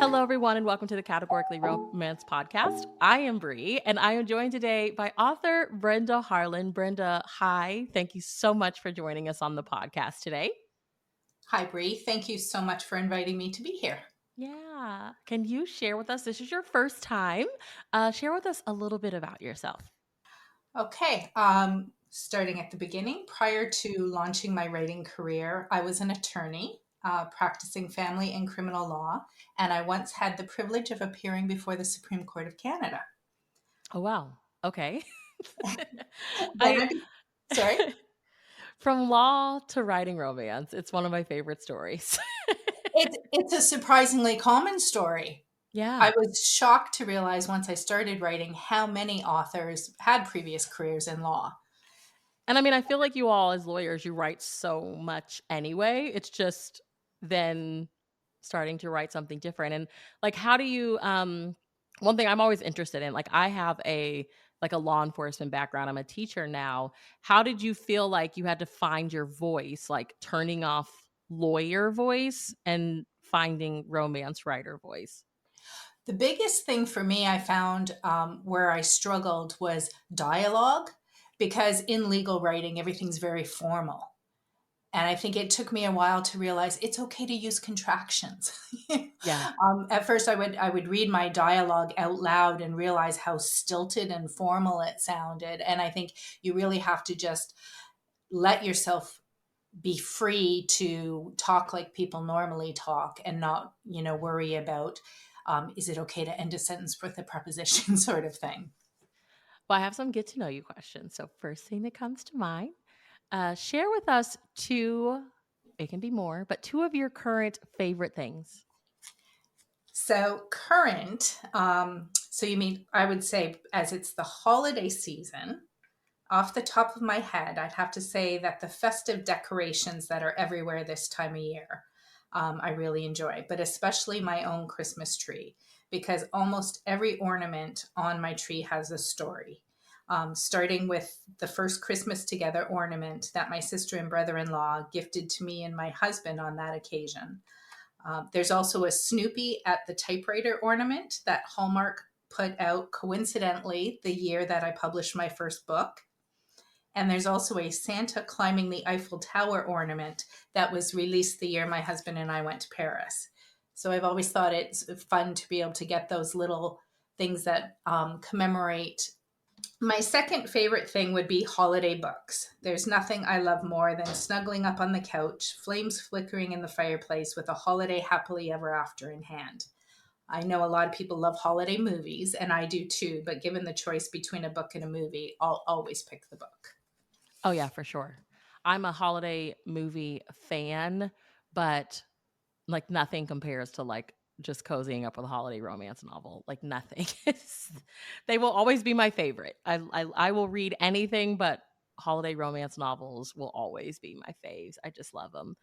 Hello, everyone, and welcome to the Categorically Romance Podcast. I am Bree, and I am joined today by author Brenda Harlen. Brenda, hi. Thank you so much for joining us on the podcast today. Hi, Bree. Thank you so much for inviting me to be here. Yeah. Can you share with us, this is your first time, share with us a little bit about yourself. Okay, starting at the beginning, prior to launching my writing career, I was an attorney practicing family and criminal law, and I once had the privilege of appearing before the Supreme Court of Canada. Oh, wow. Okay. Then I sorry? From law to writing romance, it's one of my favorite stories. It's a surprisingly common story. Yeah. I was shocked to realize once I started writing how many authors had previous careers in law. And I mean, I feel like you all as lawyers, you write so much anyway. It's just then starting to write something different. And like, how do you one thing I'm always interested in, like I have a law enforcement background. I'm a teacher now. How did you feel like you had to find your voice, like turning off lawyer voice and finding romance writer voice? The biggest thing for me I found where I struggled was dialogue, because in legal writing, everything's very formal. And I think it took me a while to realize it's okay to use contractions. Yeah. At first, I would read my dialogue out loud and realize how stilted and formal it sounded. And I think you really have to just let yourself be free to talk like people normally talk and not, worry about is it okay to end a sentence with a preposition sort of thing. Well, I have some get to know you questions. So first thing that comes to mind, share with us two, it can be more, but two of your current favorite things. So current, so you mean, I would say, as it's the holiday season, off the top of my head, I'd have to say that the festive decorations that are everywhere this time of year, I really enjoy, but especially my own Christmas tree, because almost every ornament on my tree has a story. Starting with the first Christmas Together ornament that my sister and brother in law gifted to me and my husband on that occasion. There's also a Snoopy at the typewriter ornament that Hallmark put out coincidentally the year that I published my first book. And there's also a Santa climbing the Eiffel Tower ornament that was released the year my husband and I went to Paris. So I've always thought it's fun to be able to get those little things that commemorate. My second favorite thing would be holiday books. There's nothing I love more than snuggling up on the couch, flames flickering in the fireplace with a holiday happily ever after in hand. I know a lot of people love holiday movies, and I do too, but given the choice between a book and a movie, I'll always pick the book. Oh, yeah, for sure. I'm a holiday movie fan, but like nothing compares to like just cozying up with a holiday romance novel. Like nothing. They will always be my favorite. I will read anything, but holiday romance novels will always be my faves. I just love them.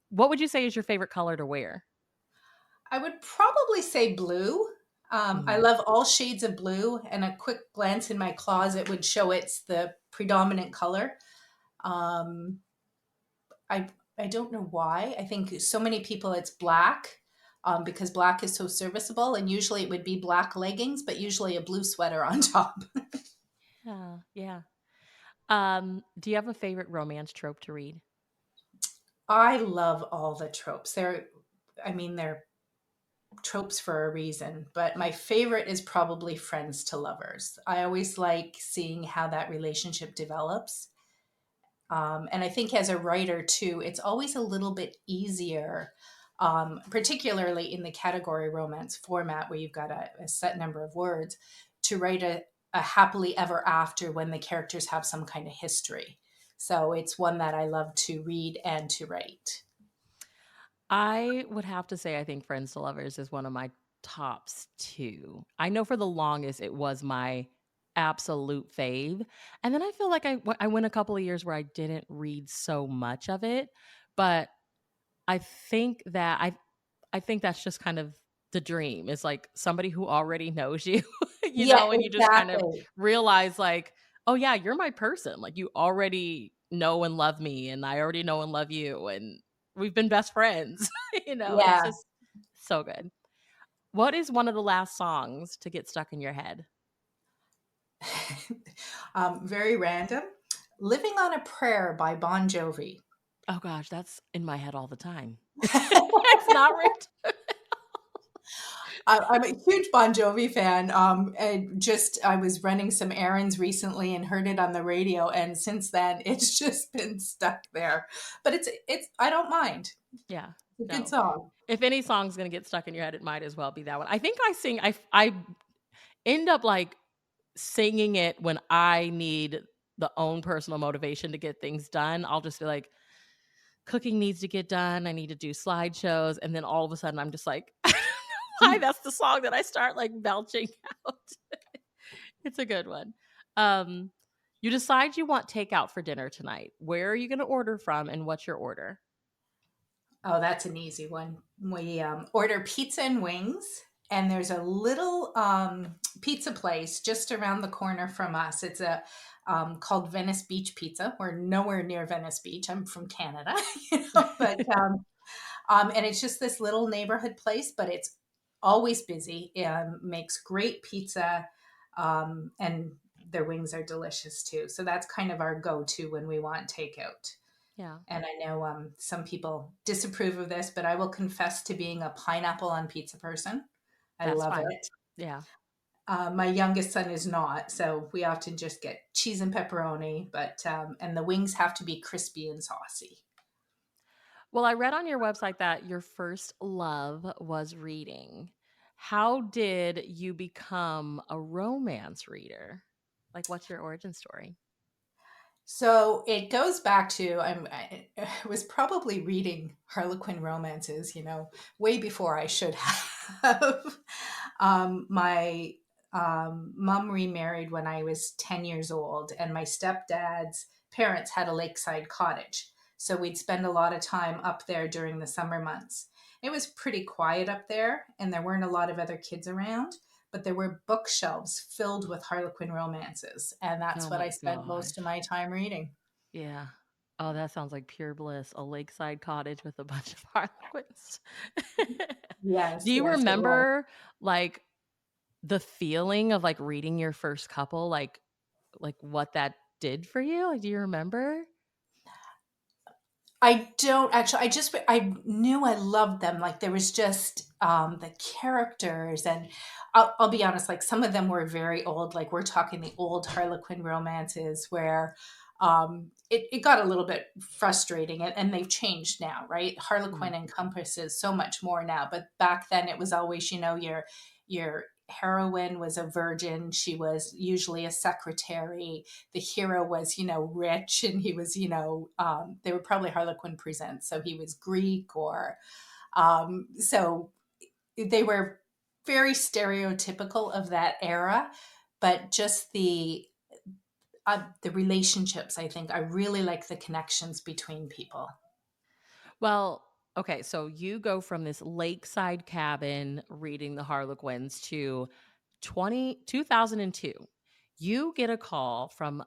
What would you say is your favorite color to wear? I would probably say blue. I Mhm. love all shades of blue, and a quick glance in my closet would show it's the predominant color. Um, I I don't know why. I think so many people it's black, because black is so serviceable, and usually it would be black leggings, but usually a blue sweater on top. Yeah, yeah. Do you have a favorite romance trope to read? I love all the tropes. They're tropes for a reason, but my favorite is probably friends to lovers. I always like seeing how that relationship develops. And I think as a writer too, it's always a little bit easier, particularly in the category romance format where you've got a set number of words, to write a happily ever after when the characters have some kind of history. So it's one that I love to read and to write. I would have to say I think Friends to Lovers is one of my tops too. I know for the longest it was my absolute fave. And then I feel like I went a couple of years where I didn't read so much of it, but I think that I think that's just kind of the dream. Is like somebody who already knows you, Yeah, and you just kind of exactly. realize like, "Oh yeah, you're my person. Like you already know and love me and I already know and love you and we've been best friends." It's Yeah. just so good. What is one of the last songs to get stuck in your head? Very random. Living on a Prayer by Bon Jovi. Oh gosh, that's in my head all the time. It's not rigged. I'm a huge Bon Jovi fan. And just I was running some errands recently and heard it on the radio, and since then it's just been stuck there. But it's I don't mind. Yeah. It's a good No. song. If any song's gonna get stuck in your head, it might as well be that one. I think I end up, like, singing it when I need the own personal motivation to get things done. I'll just be like, "Cooking needs to get done, I need to do slideshows," and then all of a sudden, I'm just like, I don't know why that's the song that I start, like, belching out. It's a good one. Um, you decide you want takeout for dinner tonight. Where are you gonna order from, and what's your order? Oh, that's an easy one. We order pizza and wings, and there's a little pizza place just around the corner from us. It's a called Venice Beach Pizza. We're nowhere near Venice Beach. I'm from Canada, but and it's just this little neighborhood place, but it's always busy. Makes great pizza, and their wings are delicious too. So that's kind of our go-to when we want takeout. Yeah, And I know some people disapprove of this, but I will confess to being a pineapple on pizza person. I that's love fine. it. Yeah. My youngest son is not, so we often just get cheese and pepperoni, but and the wings have to be crispy and saucy. Well, I read on your website that your first love was reading. How did you become a romance reader? Like, what's your origin story? So it goes back to I was probably reading Harlequin romances, way before I should have. My mom remarried when I was 10 years old, and my stepdad's parents had a lakeside cottage. So we'd spend a lot of time up there during the summer months. It was pretty quiet up there, and there weren't a lot of other kids around, but there were bookshelves filled with Harlequin romances. And that's Oh what my I spent most of gosh. my time reading. Yeah. Oh, that sounds like pure bliss. A lakeside cottage with a bunch of harlequins. Do Yes, you yes, it was. remember like the feeling of like reading your first couple, like what that did for you? Like, do you remember? I don't actually. I knew I loved them. Like there was just the characters, and I'll be honest. Like some of them were very old. Like we're talking the old Harlequin romances where it got a little bit frustrating, and they've changed now, right? Mhm. Harlequin encompasses so much more now, but back then it was always your heroine was a virgin. She was usually a secretary. The hero was, rich, and he was, they were probably Harlequin presents. So he was Greek, or, so they were very stereotypical of that era, but just the relationships, I think I really like the connections between people. Well, okay, so you go from this lakeside cabin reading the Harlequins to 2002. You get a call from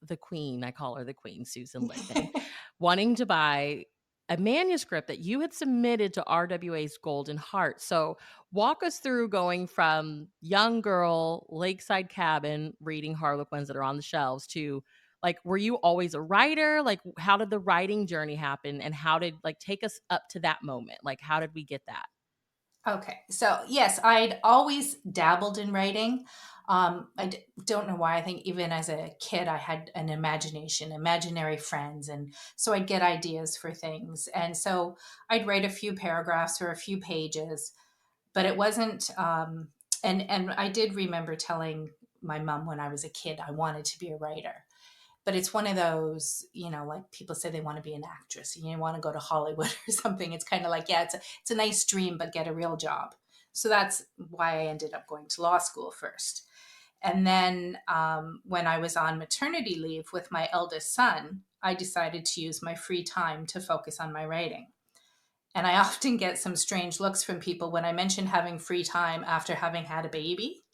the queen, I call her the queen, Susan Littman, wanting to buy a manuscript that you had submitted to RWA's Golden Heart. So, walk us through going from young girl, lakeside cabin, reading Harlequins that are on the shelves to like, were you always a writer? Like, how did the writing journey happen? And how did, like, take us up to that moment? Like, how did we get that? Okay. So, yes, I'd always dabbled in writing. Don't know why. I think even as a kid, I had an imagination, imaginary friends. And so I'd get ideas for things. And so I'd write a few paragraphs or a few pages, but it wasn't, and I did remember telling my mom when I was a kid, I wanted to be a writer. But it's one of those, like people say they want to be an actress and you want to go to Hollywood or something. It's kind of like, yeah, it's a nice dream, but get a real job. So that's why I ended up going to law school first. And then when I was on maternity leave with my eldest son, I decided to use my free time to focus on my writing. And I often get some strange looks from people when I mention having free time after having had a baby,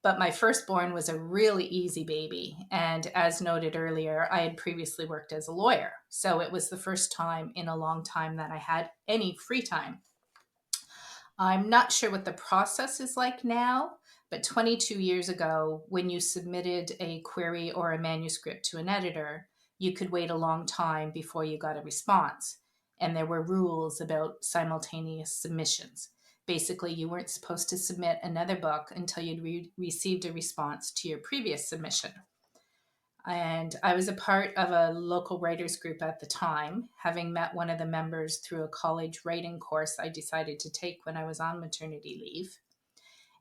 but my firstborn was a really easy baby. And as noted earlier, I had previously worked as a lawyer. So it was the first time in a long time that I had any free time. I'm not sure what the process is like now, but 22 years ago, when you submitted a query or a manuscript to an editor, you could wait a long time before you got a response. And there were rules about simultaneous submissions. Basically, you weren't supposed to submit another book until you'd received a response to your previous submission. And I was a part of a local writers group at the time, having met one of the members through a college writing course I decided to take when I was on maternity leave.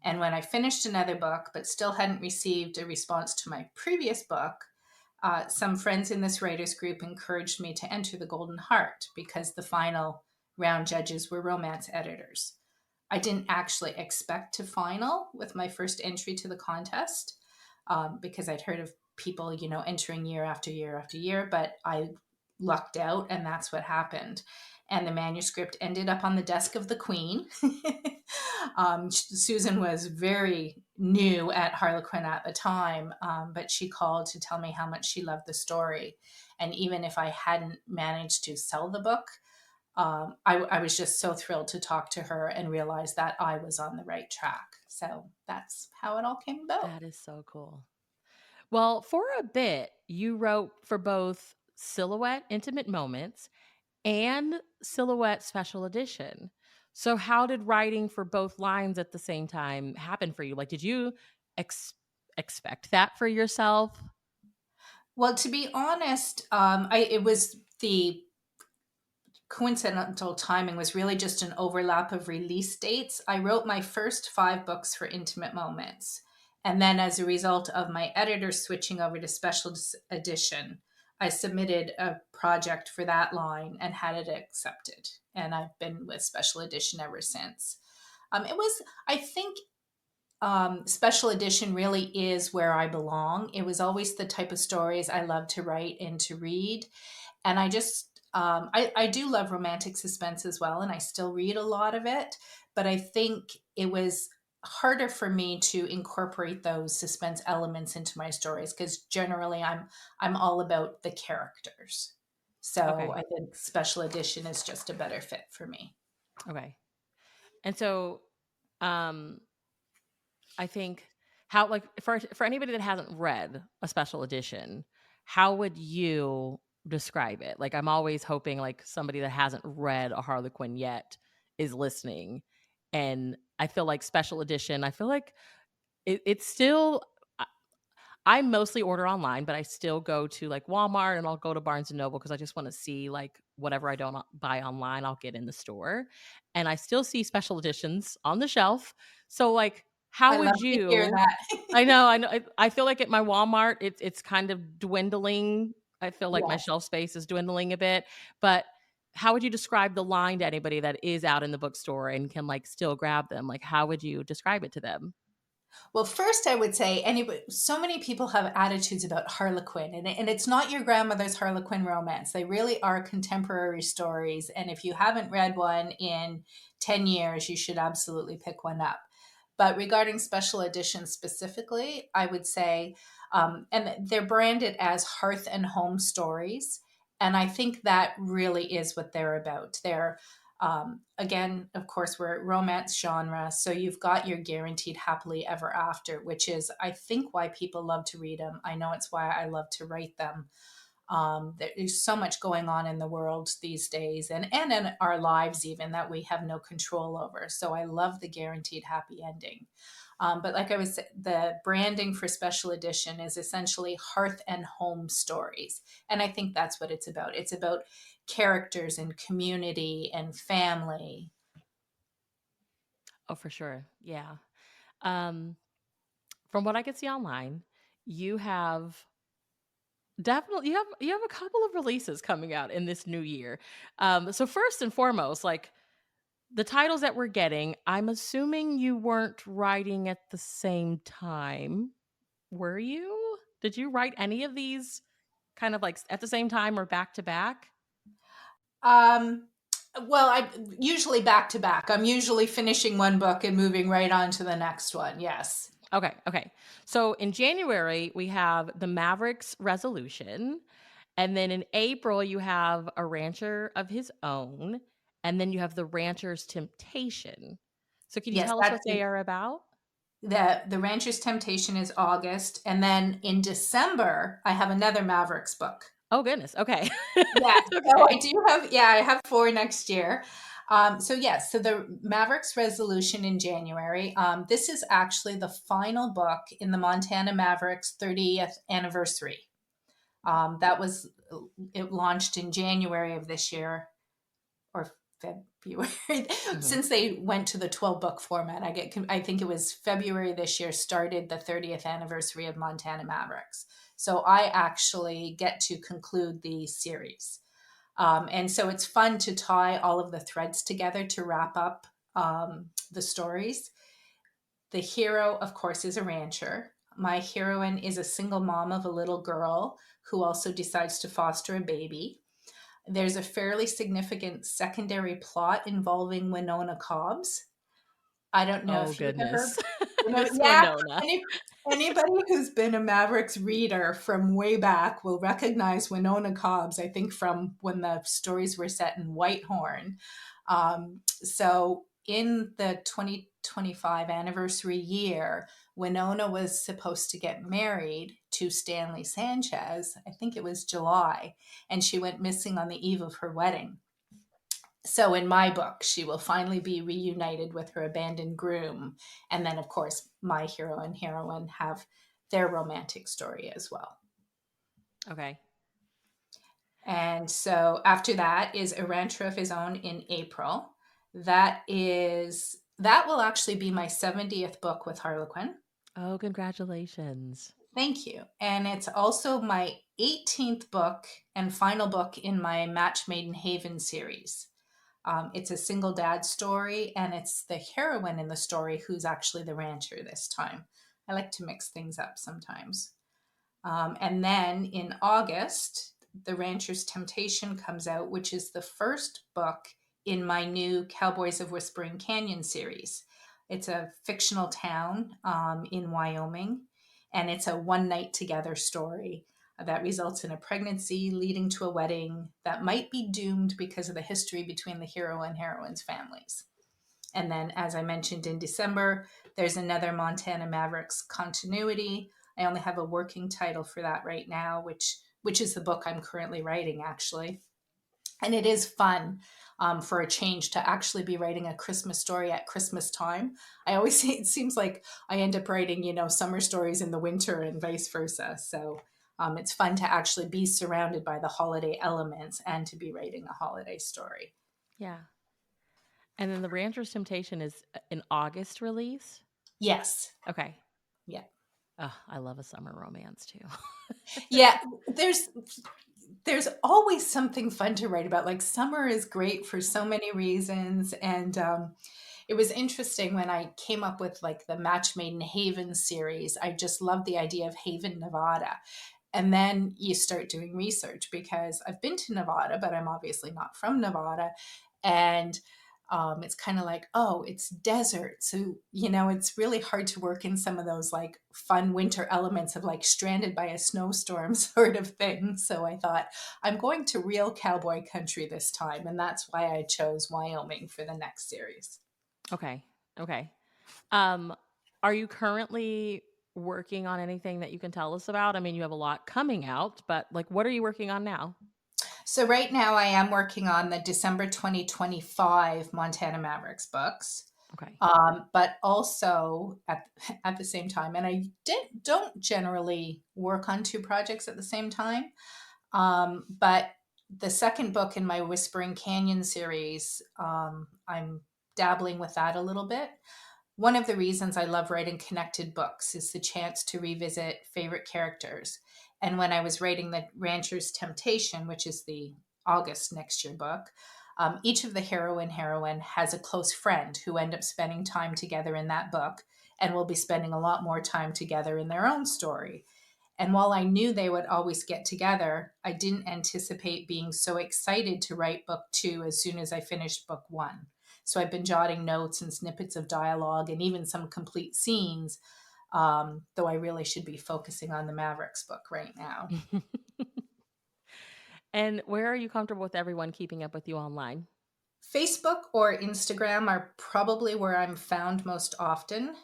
And when I finished another book but still hadn't received a response to my previous book, some friends in this writers group encouraged me to enter the Golden Heart because the final round judges were romance editors. I didn't actually expect to final with my first entry to the contest, because I'd heard of people, entering year after year after year, but I lucked out and that's what happened. And the manuscript ended up on the desk of the Queen. Susan was very new at Harlequin at the time, but she called to tell me how much she loved the story. And even if I hadn't managed to sell the book, I was just so thrilled to talk to her and realize that I was on the right track. So that's how it all came about. That is so cool. Well, for a bit, you wrote for both Silhouette Intimate Moments and Silhouette Special Edition. So, how did writing for both lines at the same time happen for you? Like, did you ex- expect that for yourself? Well, to be honest, it was the coincidental timing was really just an overlap of release dates. I wrote my first 5 books for Intimate Moments. And then, as a result of my editor switching over to special edition, I submitted a project for that line and had it accepted. And I've been with special edition ever since. It was, I think, special edition really is where I belong. It was always the type of stories I love to write and to read. And I do love romantic suspense as well, and I still read a lot of it. But I think it was harder for me to incorporate those suspense elements into my stories because generally I'm all about the characters. So Okay. I think special edition is just a better fit for me. Okay. And so, um, I think how like for anybody that hasn't read a special edition, how would you describe it? Like I'm always hoping like somebody that hasn't read a Harlequin yet is listening. And I feel like special edition, I feel like it's still I mostly order online, but I still go to like Walmart and I'll go to Barnes and Noble because I just want to see like whatever I don't buy online, I'll get in the store. And I still see special editions on the shelf. So like how I love would to hear you that. I know I feel like at my Walmart it's kind of dwindling. I feel like my Yes. shelf space is dwindling a bit, but how would you describe the line to anybody that is out in the bookstore and can like still grab them? Like how would you describe it to them? Well, first, I would say anybody. So many people have attitudes about Harlequin, and it's not your grandmother's Harlequin romance. They really are contemporary stories, and if you haven't read one in 10 years, you should absolutely pick one up. But regarding special editions specifically, I would say, and they're branded as hearth and home stories, and I think that really is what they're about. They're again, of course, we're romance genre, so you've got your guaranteed happily ever after, which is, I think, why people love to read them. I know it's why I love to write them. There's so much going on in the world these days, and in our lives even that we have no control over. So I love the guaranteed happy ending. But like I was saying, the branding for special edition is essentially hearth and home stories. And I think that's what it's about. It's about characters and community and family. Oh, for sure. Yeah. Um from what I could see online, you have definitely you have a couple of releases coming out in this new year. So first and foremost, like the titles that we're getting, I'm assuming you weren't writing at the same time. Were you? Did you write any of these kind of like at the same time or back to back? Um, well, I usually back to back. I'm usually finishing one book and moving right on to the next one. Yes. Okay, okay. So in January, we have the Mavericks Resolution. And then in April, you have A Rancher of His Own. And then you have The Rancher's Temptation. So can you Yes, tell us what that's they are about? the Rancher's Temptation is August, and then in December I have another Mavericks book. Oh, goodness. Okay. Yeah, so I Okay. do have, yeah, I have 4 next year. So yes, so the Mavericks resolution in January. This is actually the final book in the Montana Mavericks 30th anniversary. That was it launched in January of this year, or February. Mhm. Since they went to the 12 book format, I think it was February this year started the 30th anniversary of Montana Mavericks. So I actually get to conclude the series. And so it's fun to tie all of the threads together to wrap up the stories. The hero, of course, is a rancher. My heroine is a single mom of a little girl who also decides to foster a baby. There's a fairly significant secondary plot involving Winona Cobbs. I don't know Oh, if you've ever, goodness. Winona, Miss yeah, Winona. anybody who's been a Mavericks reader from way back will recognize Winona Cobbs, I think, from when the stories were set in Whitehorn. So in the 2025 anniversary year, Winona was supposed to get married to Stanley Sanchez. I think it was July, and she went missing on the eve of her wedding. So in my book, she will finally be reunited with her abandoned groom. And then, of course, my hero and heroine have their romantic story as well. Okay. And so after that is A Rancher of His Own in April. That will actually be my 70th book with Harlequin. Oh, congratulations. Thank you. And it's also my 18th book and final book in my Match Made in Haven series. It's a single dad story, and it's the heroine in the story who's actually the rancher this time. I like to mix things up sometimes. And then in August, The Rancher's Temptation comes out, which is the first book in my new Cowboys of Whispering Canyon series. It's a fictional town in Wyoming, and it's a one night together story that results in a pregnancy leading to a wedding that might be doomed because of the history between the hero and heroine's families. And then, as I mentioned in December, there's another Montana Mavericks continuity. I only have a working title for that right now, which is the book I'm currently writing, actually. And it is fun for a change to actually be writing a Christmas story at Christmas time. I always say it seems like I end up writing, summer stories in the winter and vice versa. So it's fun to actually be surrounded by the holiday elements and to be writing a holiday story. Yeah. And then The Rancher's Temptation is an August release? Yes. Okay. Yeah. Oh, I love a summer romance too. Yeah. There's always something fun to write about. Like summer is great for so many reasons. And it was interesting when I came up with like the Match Made in Haven series. I just love the idea of Haven, Nevada. And then you start doing research because I've been to Nevada, but I'm obviously not from Nevada. And it's kind of like, oh, it's desert. So, it's really hard to work in some of those like fun winter elements of like stranded by a snowstorm sort of thing. So I thought, I'm going to real cowboy country this time. And that's why I chose Wyoming for the next series. Okay. Okay. Um, are you currently working on anything that you can tell us about? I mean, you have a lot coming out, but like, what are you working on now? So right now I am working on the December 2025 Montana Mavericks books. Okay. But also at the same time, and don't generally work on two projects at the same time. But the second book in my Whispering Canyon series, I'm dabbling with that a little bit. One of the reasons I love writing connected books is the chance to revisit favorite characters. And when I was writing The Rancher's Temptation, which is the August next year book, each of the hero and heroine has a close friend who end up spending time together in that book and will be spending a lot more time together in their own story. And while I knew they would always get together, I didn't anticipate being so excited to write book two as soon as I finished book one. So I've been jotting notes and snippets of dialogue and even some complete scenes, though I really should be focusing on the Mavericks book right now. And where are you comfortable with everyone keeping up with you online? Facebook or Instagram are probably where I'm found most often,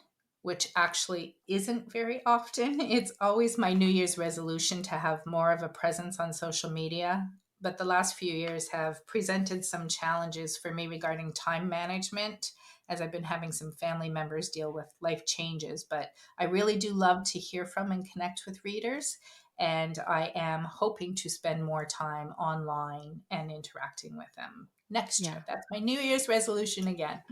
which actually isn't very often. It's always my New Year's resolution to have more of a presence on social media. But the last few years have presented some challenges for me regarding time management, as I've been having some family members deal with life changes. But I really do love to hear from and connect with readers. And I am hoping to spend more time online and interacting with them next Yeah. year. That's my New Year's resolution again.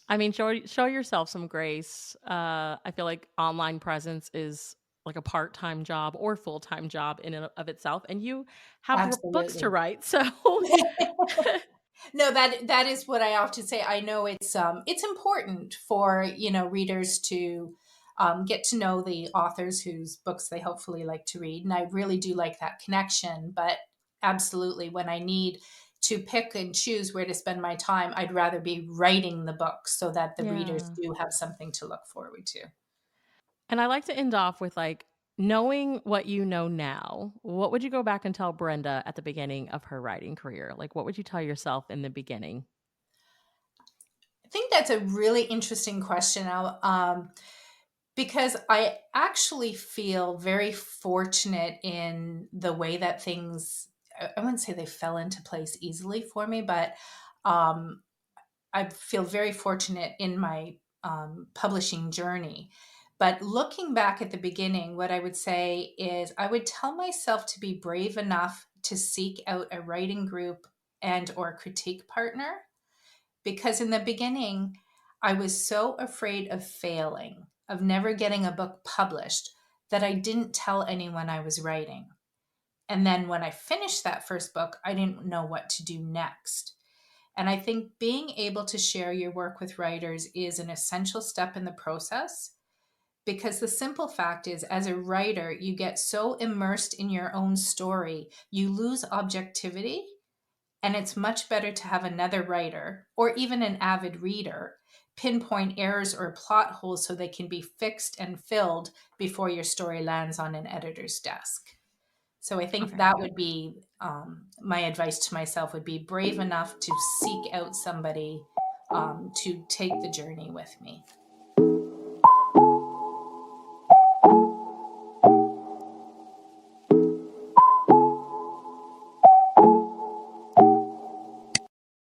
I mean, show yourself some grace. I feel like online presence is like a part-time job or full-time job in and of itself, and you have books to Absolutely. write. So No, that is what I often say. I know it's important for, readers to get to know the authors whose books they hopefully like to read, and I really do like that connection. But absolutely, when I need to pick and choose where to spend my time, I'd rather be writing the book so that the readers yeah. do have something to look forward to. And I like to end off with like knowing what you know now. What would you go back and tell Brenda at the beginning of her writing career? Like, what would you tell yourself in the beginning? I think that's a really interesting question. Because I actually feel very fortunate in the way that things, I wouldn't say they fell into place easily for me, but um, I feel very fortunate in my publishing journey. But looking back at the beginning, what I would say is I would tell myself to be brave enough to seek out a writing group and or critique partner, because in the beginning I was so afraid of failing, of never getting a book published, that I didn't tell anyone I was writing. And then when I finished that first book, I didn't know what to do next. And I think being able to share your work with writers is an essential step in the process, because the simple fact is, as a writer, you get so immersed in your own story, you lose objectivity. And it's much better to have another writer or even an avid reader pinpoint errors or plot holes so they can be fixed and filled before your story lands on an editor's desk. So I think Okay. that would be my advice to myself, would be brave enough to seek out somebody to take the journey with me.